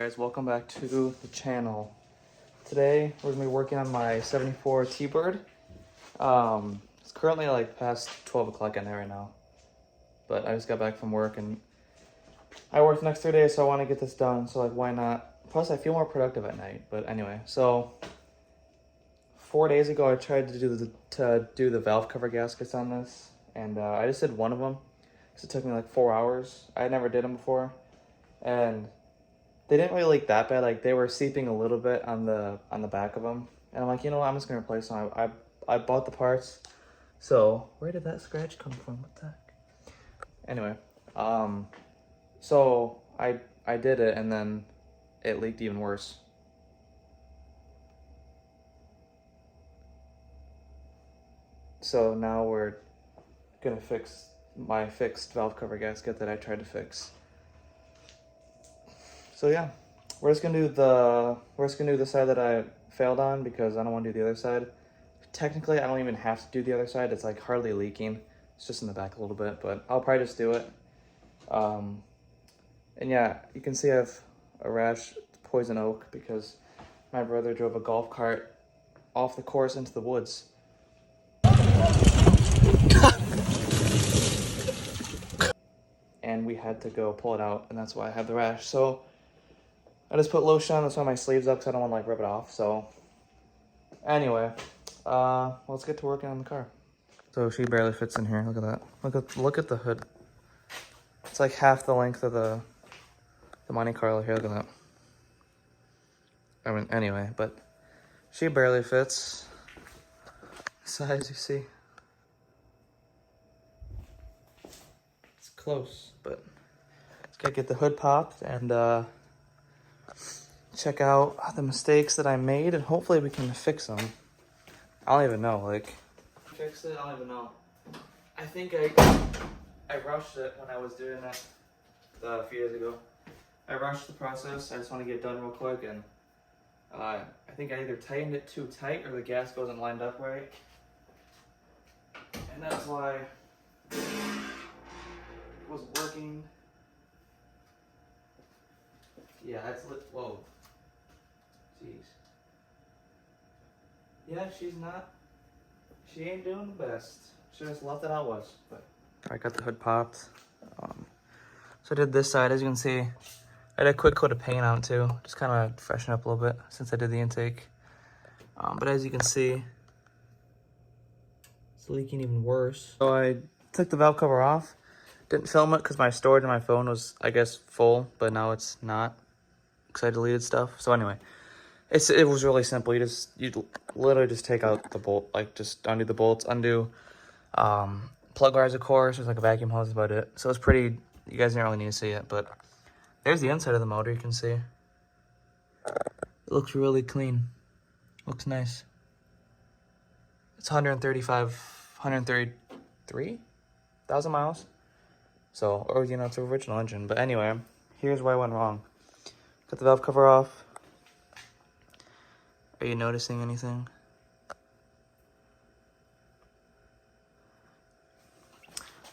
Guys, welcome back to the channel. Today we're gonna be working on my 74 T-Bird. It's currently like past 12 o'clock at night right now, but I just got back from work and I work the next 3 days, so I want to get this done. So like, why not? Plus, I feel more productive at night. But anyway, so 4 days ago I tried to do the valve cover gaskets on this, and I just did one of them because it took me like 4 hours. I never did them before, and they didn't really leak that bad. Like, they were seeping a little bit on the back of them, and I'm like, you know what, I'm just gonna replace them. I bought the parts. So where did that scratch come from? What the heck? Anyway, so I did it, and then it leaked even worse. So now we're gonna fix my fixed valve cover gasket that I tried to fix. So yeah, we're just gonna do the side that I failed on because I don't want to do the other side. Technically, I don't even have to do the other side. It's like hardly leaking. It's just in the back a little bit, but I'll probably just do it. And yeah, you can see I have a rash, poison oak, because my brother drove a golf cart off the course into the woods. And we had to go pull it out, and that's why I have the rash. So I just put lotion on. That's why my sleeves up, because I don't want to like rip it off. So anyway, let's get to working on the car. So she barely fits in here. Look at that. Look at the hood. It's like half the length of the Monte Carlo here. Look at that. I mean, anyway, but she barely fits. Size, you see. It's close, but just gotta get the hood popped and check out the mistakes that I made, and hopefully we can fix them. I don't even know, like, fix it, I don't even know. I think I rushed it when I was doing it a few days ago. I rushed the process. I just want to get it done real quick, and I think I either tightened it too tight or the gasket wasn't lined up right. And that's why it wasn't working. Yeah, that's lit. Whoa. Jeez. Yeah, she ain't doing the best. She just left it how it was. But I got the hood popped. So I did this side, as you can see. I did a quick coat of paint on it too, just kind of freshen up a little bit since I did the intake. But as you can see, it's leaking even worse. So I took the valve cover off. Didn't film it because my storage on my phone was, I guess, full, but now it's not because I deleted stuff. So anyway, it was really simple. You literally just take out the bolt, like just undo the bolts, undo plug wires, of course. There's like a vacuum hose, about it. So it's pretty. You guys don't really need to see it, but there's the inside of the motor. You can see it looks really clean. Looks nice. It's 133,000 miles. So, or you know, it's an original engine. But anyway, here's where I went wrong. Got the valve cover off. Are you noticing anything?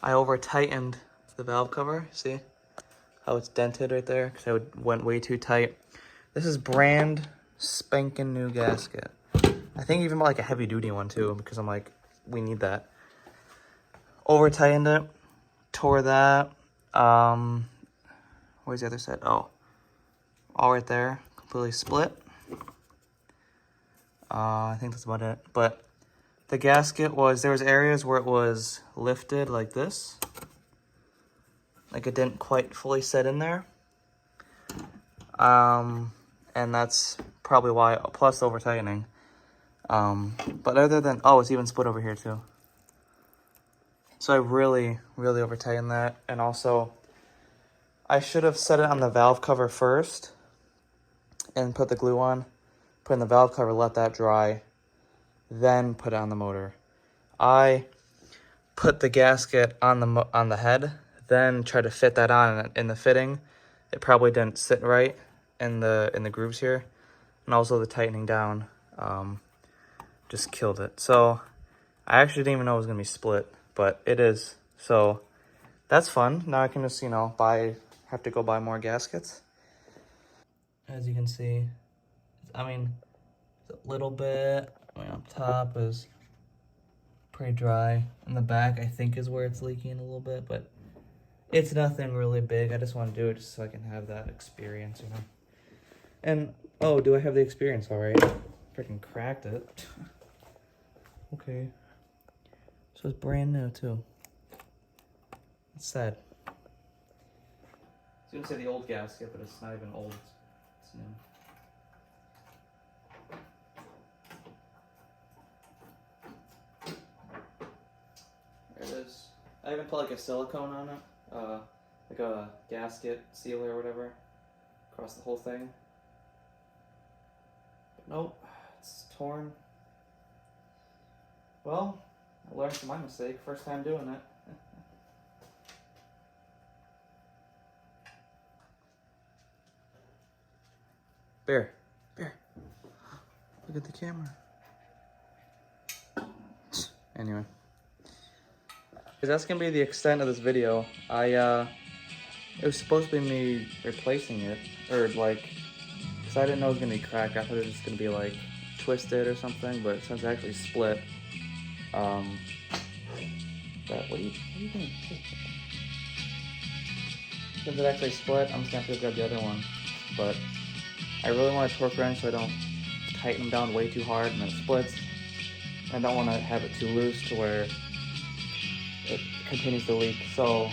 I over tightened the valve cover. See how it's dented right there? Because I went way too tight. This is brand spanking new gasket. I think even like a heavy duty one too, because I'm like, we need that. Over tightened it, tore that. Where's the other side? Oh, all right there, completely split. I think that's about it. But the gasket there was areas where it was lifted like this. Like it didn't quite fully set in there. And that's probably why, plus over tightening. But other than, it's even split over here too. So I really, really over tightened that. And also, I should have set it on the valve cover first and put the glue on. Put in the valve cover, let that dry, then put it on the motor. I put the gasket on the head, then tried to fit that on in the fitting. It probably didn't sit right in the grooves here, and also the tightening down just killed it. So I actually didn't even know it was gonna be split, but it is. So that's fun. Now I can just have to go buy more gaskets. As you can see, I mean, a little bit. I mean, up top is pretty dry. In the back, I think, is where it's leaking a little bit, but it's nothing really big. I just want to do it just so I can have that experience, you know. And, oh, do I have the experience all right? Freaking cracked it. Okay. So it's brand new, too. It's sad. I was gonna say the old gasket, but it's not even old. It's new. There it is. I even put like a silicone on it, like a gasket sealer or whatever, across the whole thing. But nope, it's torn. Well, I learned from my mistake. First time doing it. Bear, look at the camera. Anyway. That's gonna be the extent of this video. It was supposed to be me replacing it, or like, cause I didn't know it was gonna be cracked. I thought it was just gonna be like twisted or something, but since it actually split, what are you doing? Since it actually split, I'm just gonna have to grab the other one. But I really want a torque wrench so I don't tighten them down way too hard and then it splits. I don't want to have it too loose to where it continues to leak. So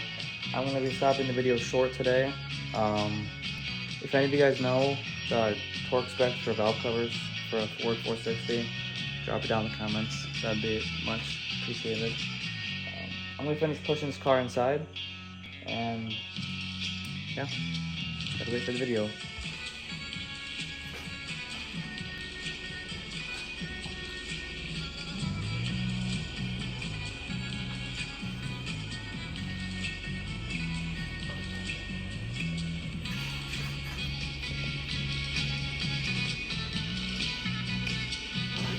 I'm going to be stopping the video short today. If any of you guys know the torque specs for valve covers for a Ford 460, drop it down in the comments. That'd be much appreciated. I'm going to finish pushing this car inside, and yeah, gotta wait for the video.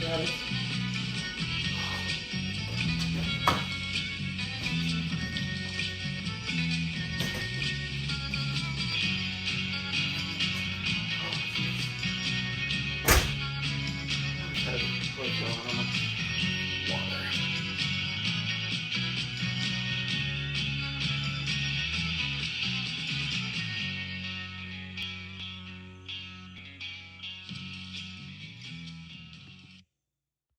Got it.